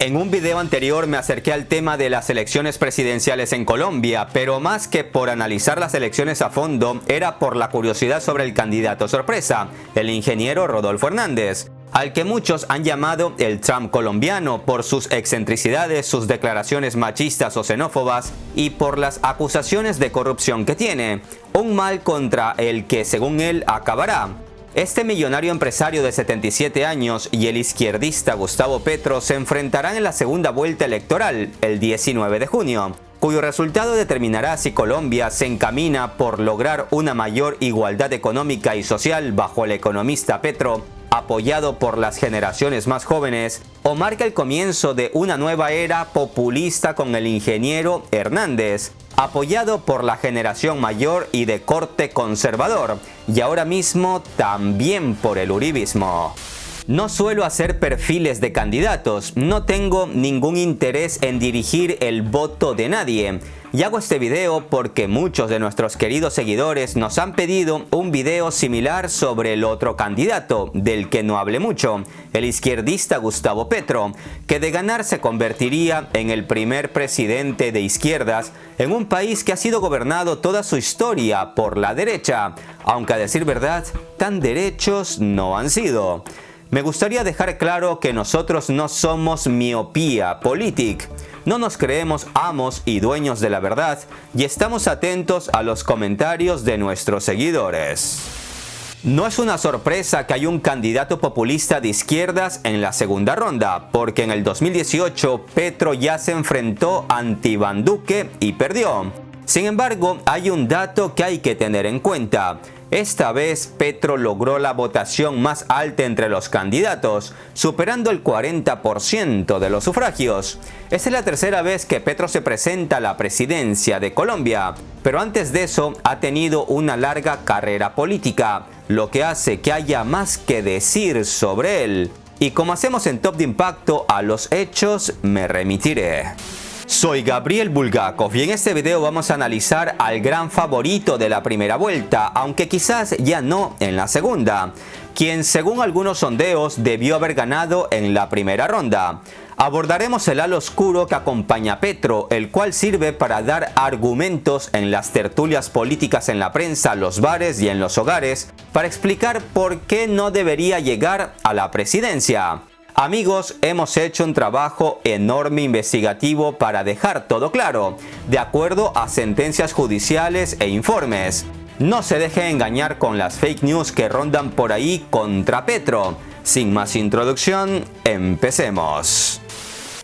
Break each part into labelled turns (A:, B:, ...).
A: En un video anterior me acerqué al tema de las elecciones presidenciales en Colombia, pero más que por analizar las elecciones a fondo, era por la curiosidad sobre el candidato sorpresa, el ingeniero Rodolfo Hernández, al que muchos han llamado el Trump colombiano por sus excentricidades, sus declaraciones machistas o xenófobas y por las acusaciones de corrupción que tiene, un mal contra el que según él acabará. Este millonario empresario de 77 años y el izquierdista Gustavo Petro se enfrentarán en la segunda vuelta electoral el 19 de junio, cuyo resultado determinará si Colombia se encamina por lograr una mayor igualdad económica y social bajo el economista Petro, apoyado por las generaciones más jóvenes, o marca el comienzo de una nueva era populista con el ingeniero Hernández, apoyado por la generación mayor y de corte conservador, y ahora mismo también por el uribismo. No suelo hacer perfiles de candidatos, no tengo ningún interés en dirigir el voto de nadie. Y hago este video porque muchos de nuestros queridos seguidores nos han pedido un video similar sobre el otro candidato, del que no hablé mucho, el izquierdista Gustavo Petro, que de ganar se convertiría en el primer presidente de izquierdas en un país que ha sido gobernado toda su historia por la derecha, aunque a decir verdad, tan derechos no han sido. Me gustaría dejar claro que nosotros no somos miopía política. No nos creemos amos y dueños de la verdad y estamos atentos a los comentarios de nuestros seguidores. No es una sorpresa que hay un candidato populista de izquierdas en la segunda ronda, porque en el 2018 Petro ya se enfrentó ante Iván Duque y perdió. Sin embargo, hay un dato que hay que tener en cuenta. Esta vez Petro logró la votación más alta entre los candidatos, superando el 40% de los sufragios. Esta es la tercera vez que Petro se presenta a la presidencia de Colombia, pero antes de eso ha tenido una larga carrera política, lo que hace que haya más que decir sobre él. Y como hacemos en Top de Impacto, a los hechos me remitiré. Soy Gabriel Bulgakov y en este video vamos a analizar al gran favorito de la primera vuelta, aunque quizás ya no en la segunda, quien según algunos sondeos debió haber ganado en la primera ronda. Abordaremos el halo oscuro que acompaña a Petro, el cual sirve para dar argumentos en las tertulias políticas en la prensa, los bares y en los hogares, para explicar por qué no debería llegar a la presidencia. Amigos, hemos hecho un trabajo enorme investigativo para dejar todo claro, de acuerdo a sentencias judiciales e informes. No se deje engañar con las fake news que rondan por ahí contra Petro. Sin más introducción, empecemos.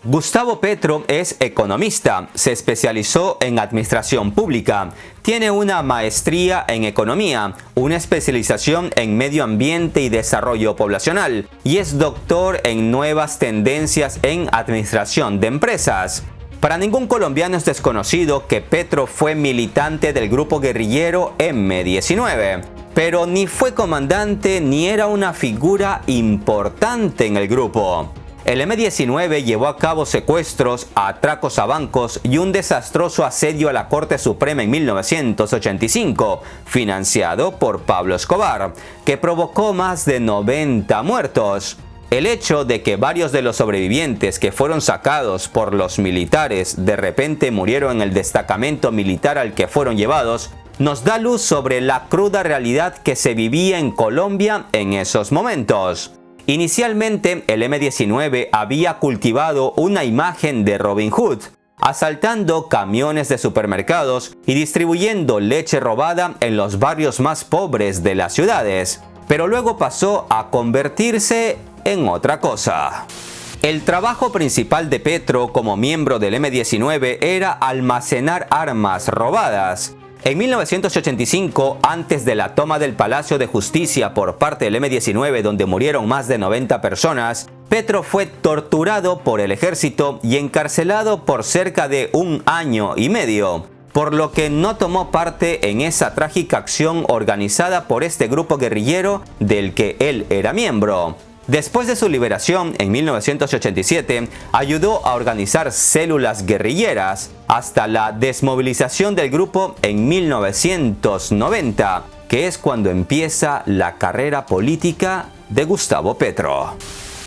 A: Gustavo Petro es economista, se especializó en administración pública, tiene una maestría en economía, una especialización en medio ambiente y desarrollo poblacional y es doctor en nuevas tendencias en administración de empresas. Para ningún colombiano es desconocido que Petro fue militante del grupo guerrillero M-19, pero ni fue comandante ni era una figura importante en el grupo. El M-19 llevó a cabo secuestros, atracos a bancos y un desastroso asedio a la Corte Suprema en 1985, financiado por Pablo Escobar, que provocó más de 90 muertos. El hecho de que varios de los sobrevivientes que fueron sacados por los militares de repente murieron en el destacamento militar al que fueron llevados, nos da luz sobre la cruda realidad que se vivía en Colombia en esos momentos. Inicialmente, el M-19 había cultivado una imagen de Robin Hood, asaltando camiones de supermercados y distribuyendo leche robada en los barrios más pobres de las ciudades, pero luego pasó a convertirse en otra cosa. El trabajo principal de Petro como miembro del M-19 era almacenar armas robadas. En 1985, antes de la toma del Palacio de Justicia por parte del M-19, donde murieron más de 90 personas, Petro fue torturado por el ejército y encarcelado por cerca de 1 año y medio, por lo que no tomó parte en esa trágica acción organizada por este grupo guerrillero del que él era miembro. Después de su liberación en 1987, ayudó a organizar células guerrilleras hasta la desmovilización del grupo en 1990, que es cuando empieza la carrera política de Gustavo Petro.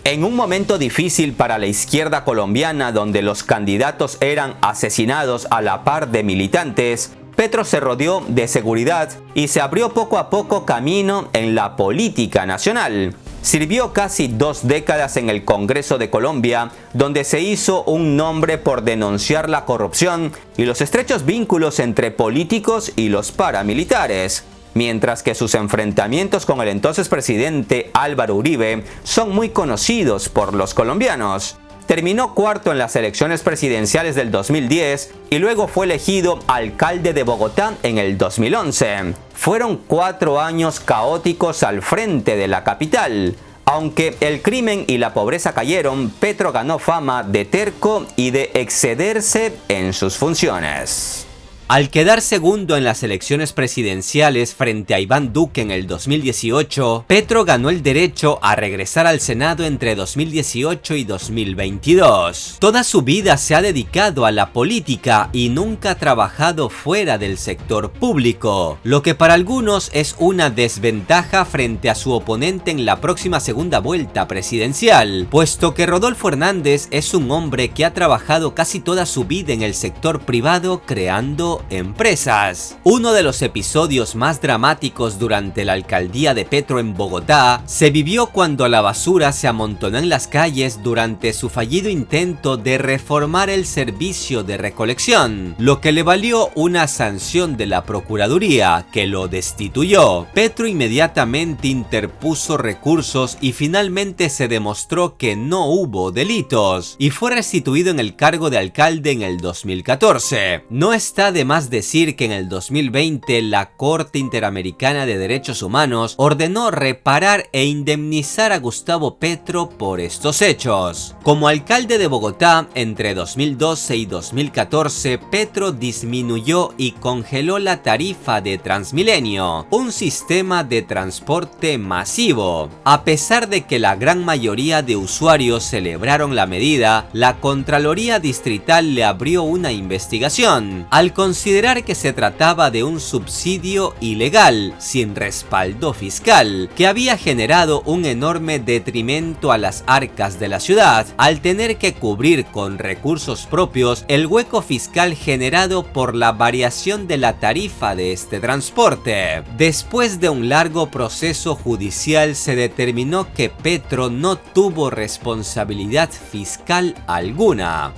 A: En un momento difícil para la izquierda colombiana, donde los candidatos eran asesinados a la par de militantes, Petro se rodeó de seguridad y se abrió poco a poco camino en la política nacional. Sirvió casi 2 décadas en el Congreso de Colombia, donde se hizo un nombre por denunciar la corrupción y los estrechos vínculos entre políticos y los paramilitares, mientras que sus enfrentamientos con el entonces presidente Álvaro Uribe son muy conocidos por los colombianos. Terminó cuarto en las elecciones presidenciales del 2010 y luego fue elegido alcalde de Bogotá en el 2011. Fueron 4 años caóticos al frente de la capital. Aunque el crimen y la pobreza cayeron, Petro ganó fama de terco y de excederse en sus funciones.
B: Al quedar segundo en las elecciones presidenciales frente a Iván Duque en el 2018, Petro ganó el derecho a regresar al Senado entre 2018 y 2022. Toda su vida se ha dedicado a la política y nunca ha trabajado fuera del sector público, lo que para algunos es una desventaja frente a su oponente en la próxima segunda vuelta presidencial, puesto que Rodolfo Hernández es un hombre que ha trabajado casi toda su vida en el sector privado creando empresas. Uno de los episodios más dramáticos durante la alcaldía de Petro en Bogotá se vivió cuando la basura se amontonó en las calles durante su fallido intento de reformar el servicio de recolección, lo que le valió una sanción de la Procuraduría, que lo destituyó. Petro inmediatamente interpuso recursos y finalmente se demostró que no hubo delitos, y fue restituido en el cargo de alcalde en el 2014. No está de más decir que en el 2020 la Corte Interamericana de Derechos Humanos ordenó reparar e indemnizar a Gustavo Petro por estos hechos. Como alcalde de Bogotá, entre 2012 y 2014, Petro disminuyó y congeló la tarifa de Transmilenio, un sistema de transporte masivo. A pesar de que la gran mayoría de usuarios celebraron la medida, la Contraloría Distrital le abrió una investigación, al considerar que se trataba de un subsidio ilegal, sin respaldo fiscal, que había generado un enorme detrimento a las arcas de la ciudad, al tener que cubrir con recursos propios el hueco fiscal generado por la variación de la tarifa de este transporte. Después de un largo proceso judicial, se determinó que Petro no tuvo responsabilidad fiscal alguna.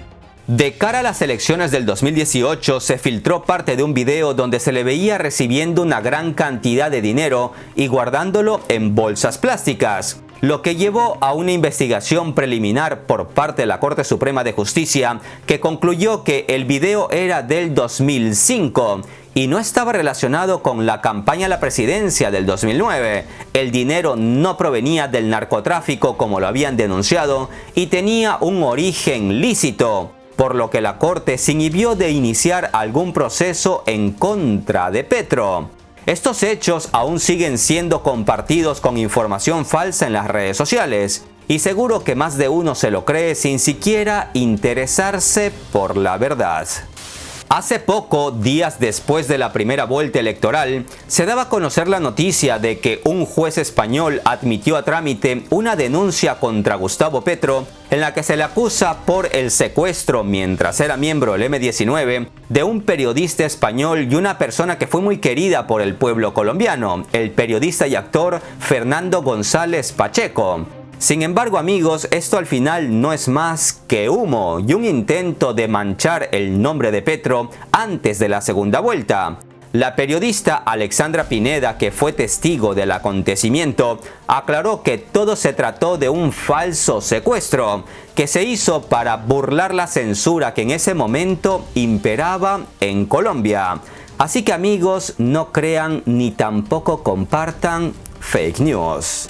A: De cara a las elecciones del 2018, se filtró parte de un video donde se le veía recibiendo una gran cantidad de dinero y guardándolo en bolsas plásticas, lo que llevó a una investigación preliminar por parte de la Corte Suprema de Justicia, que concluyó que el video era del 2005 y no estaba relacionado con la campaña a la presidencia del 2009. El dinero no provenía del narcotráfico como lo habían denunciado y tenía un origen lícito, por lo que la Corte se inhibió de iniciar algún proceso en contra de Petro. Estos hechos aún siguen siendo compartidos con información falsa en las redes sociales, y seguro que más de uno se lo cree sin siquiera interesarse por la verdad. Hace poco, días después de la primera vuelta electoral, se daba a conocer la noticia de que un juez español admitió a trámite una denuncia contra Gustavo Petro, en la que se le acusa por el secuestro, mientras era miembro del M-19, de un periodista español y una persona que fue muy querida por el pueblo colombiano, el periodista y actor Fernando González Pacheco. Sin embargo, amigos, esto al final no es más que humo y un intento de manchar el nombre de Petro antes de la segunda vuelta. La periodista Alexandra Pineda, que fue testigo del acontecimiento, aclaró que todo se trató de un falso secuestro que se hizo para burlar la censura que en ese momento imperaba en Colombia. Así que, amigos, no crean ni tampoco compartan fake news.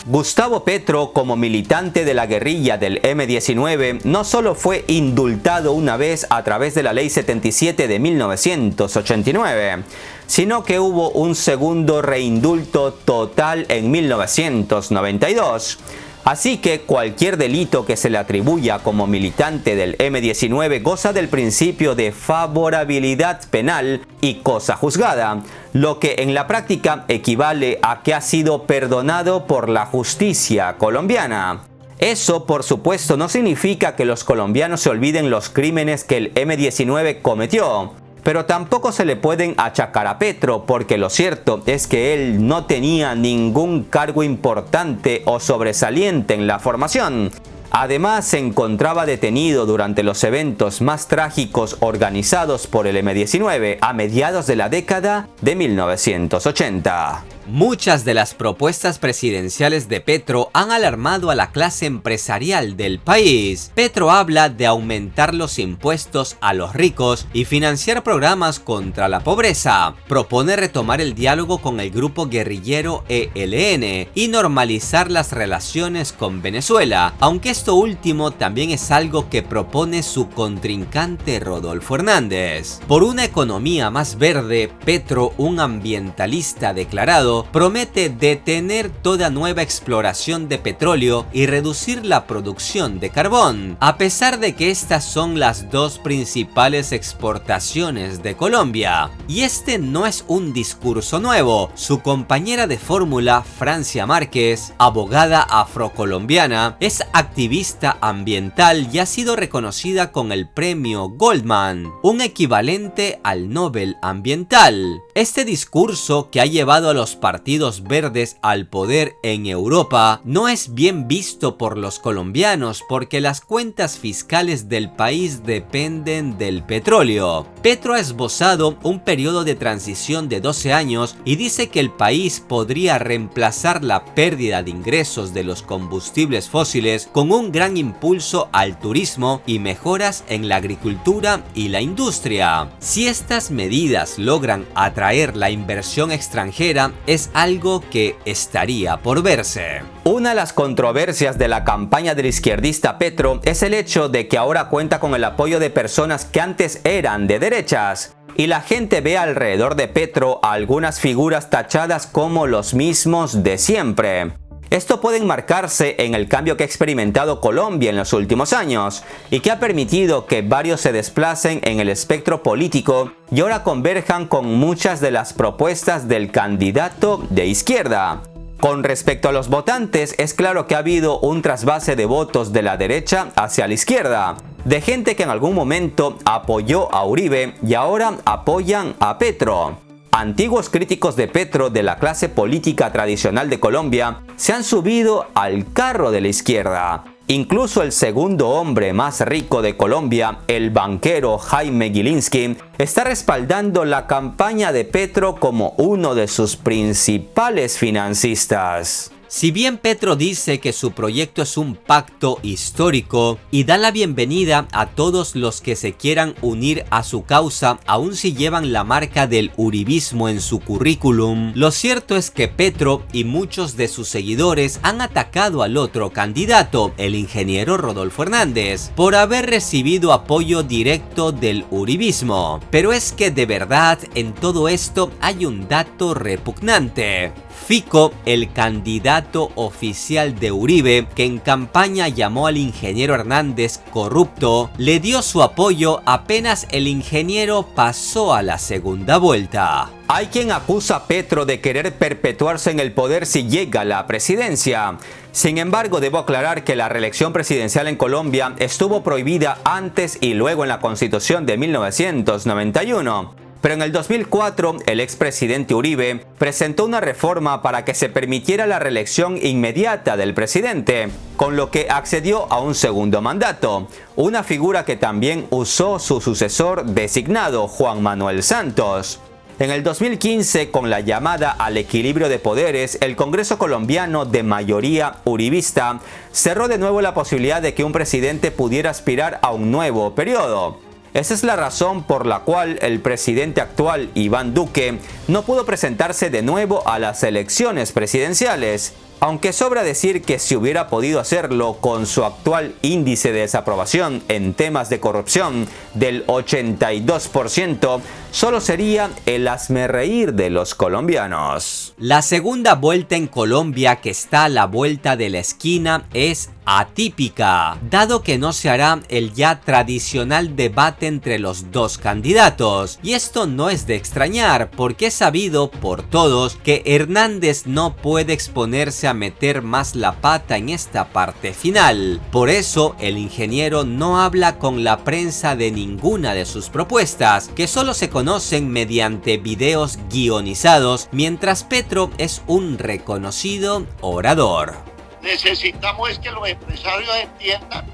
A: Gustavo Petro, como militante de la guerrilla del M-19, no solo fue indultado una vez a través de la Ley 77 de 1989, sino que hubo un segundo reindulto total en 1992. Así que cualquier delito que se le atribuya como militante del M-19 goza del principio de favorabilidad penal y cosa juzgada, lo que en la práctica equivale a que ha sido perdonado por la justicia colombiana. Eso, por supuesto, no significa que los colombianos se olviden los crímenes que el M-19 cometió, pero tampoco se le pueden achacar a Petro, porque lo cierto es que él no tenía ningún cargo importante o sobresaliente en la formación. Además, se encontraba detenido durante los eventos más trágicos organizados por el M-19 a mediados de la década de 1980.
B: Muchas de las propuestas presidenciales de Petro han alarmado a la clase empresarial del país. Petro habla de aumentar los impuestos a los ricos y financiar programas contra la pobreza. Propone retomar el diálogo con el grupo guerrillero ELN y normalizar las relaciones con Venezuela, aunque esto último también es algo que propone su contrincante Rodolfo Hernández. Por una economía más verde, Petro, un ambientalista declarado, promete detener toda nueva exploración de petróleo y reducir la producción de carbón, a pesar de que estas son las dos principales exportaciones de Colombia. Y este no es un discurso nuevo. Su compañera de fórmula, Francia Márquez, abogada afrocolombiana, es activista ambiental y ha sido reconocida con el premio Goldman, un equivalente al Nobel Ambiental. Este discurso, que ha llevado a los partidos verdes al poder en Europa, no es bien visto por los colombianos porque las cuentas fiscales del país dependen del petróleo. Petro ha esbozado un periodo de transición de 12 años y dice que el país podría reemplazar la pérdida de ingresos de los combustibles fósiles con un gran impulso al turismo y mejoras en la agricultura y la industria. Si estas medidas logran atraer la inversión extranjera, es algo que estaría por verse.
A: Una de las controversias de la campaña del izquierdista Petro es el hecho de que ahora cuenta con el apoyo de personas que antes eran de derechas. Y la gente ve alrededor de Petro a algunas figuras tachadas como los mismos de siempre. Esto puede enmarcarse en el cambio que ha experimentado Colombia en los últimos años y que ha permitido que varios se desplacen en el espectro político y ahora converjan con muchas de las propuestas del candidato de izquierda. Con respecto a los votantes, es claro que ha habido un trasvase de votos de la derecha hacia la izquierda, de gente que en algún momento apoyó a Uribe y ahora apoyan a Petro. Antiguos críticos de Petro de la clase política tradicional de Colombia se han subido al carro de la izquierda. Incluso el segundo hombre más rico de Colombia, el banquero Jaime Gilinski, está respaldando la campaña de Petro como uno de sus principales financistas.
B: Si bien Petro dice que su proyecto es un pacto histórico y da la bienvenida a todos los que se quieran unir a su causa, aun si llevan la marca del uribismo en su currículum, lo cierto es que Petro y muchos de sus seguidores han atacado al otro candidato, el ingeniero Rodolfo Hernández, por haber recibido apoyo directo del uribismo. Pero es que de verdad en todo esto hay un dato repugnante. Fico, el candidato oficial de Uribe, que en campaña llamó al ingeniero Hernández corrupto, le dio su apoyo apenas el ingeniero pasó a la segunda vuelta.
A: Hay quien acusa a Petro de querer perpetuarse en el poder si llega a la presidencia. Sin embargo, debo aclarar que la reelección presidencial en Colombia estuvo prohibida antes y luego en la Constitución de 1991. Pero en el 2004, el expresidente Uribe presentó una reforma para que se permitiera la reelección inmediata del presidente, con lo que accedió a un segundo mandato, una figura que también usó su sucesor designado, Juan Manuel Santos. En el 2015, con la llamada al equilibrio de poderes, el Congreso colombiano de mayoría uribista cerró de nuevo la posibilidad de que un presidente pudiera aspirar a un nuevo periodo. Esa es la razón por la cual el presidente actual, Iván Duque, no pudo presentarse de nuevo a las elecciones presidenciales. Aunque sobra decir que si hubiera podido hacerlo con su actual índice de desaprobación en temas de corrupción del 82%, solo sería el hazmerreír de los colombianos.
B: La segunda vuelta en Colombia, que está a la vuelta de la esquina, es atípica, dado que no se hará el ya tradicional debate entre los dos candidatos. Y esto no es de extrañar, porque es sabido por todos que Hernández no puede exponerse a meter más la pata en esta parte final. Por eso el ingeniero no habla con la prensa de ninguna de sus propuestas, que solo se conocen mediante videos guionizados, mientras Petro es un reconocido orador.
C: Necesitamos es que los empresarios entiendan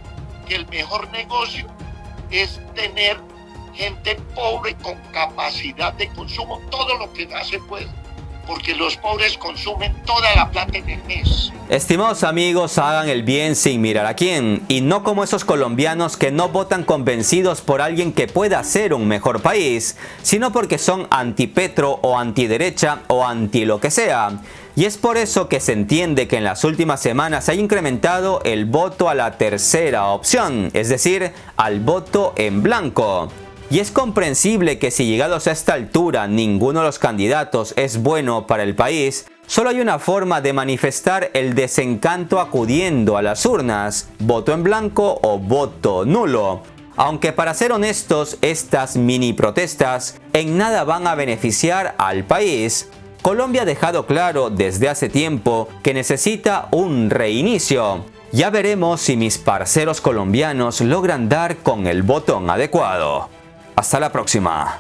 C: que el mejor negocio es tener gente pobre con capacidad de consumo, todo lo que hace pues, porque los pobres consumen toda la plata en el mes.
A: Estimados amigos, hagan el bien sin mirar a quién, y no como esos colombianos que no votan convencidos por alguien que pueda hacer un mejor país, sino porque son anti-Petro o antiderecha o anti lo que sea. Y es por eso que se entiende que en las últimas semanas se ha incrementado el voto a la tercera opción, es decir, al voto en blanco. Y es comprensible que si llegados a esta altura ninguno de los candidatos es bueno para el país, solo hay una forma de manifestar el desencanto acudiendo a las urnas: voto en blanco o voto nulo. Aunque para ser honestos, estas mini protestas en nada van a beneficiar al país. Colombia ha dejado claro desde hace tiempo que necesita un reinicio. Ya veremos si mis parceros colombianos logran dar con el botón adecuado. Hasta la próxima.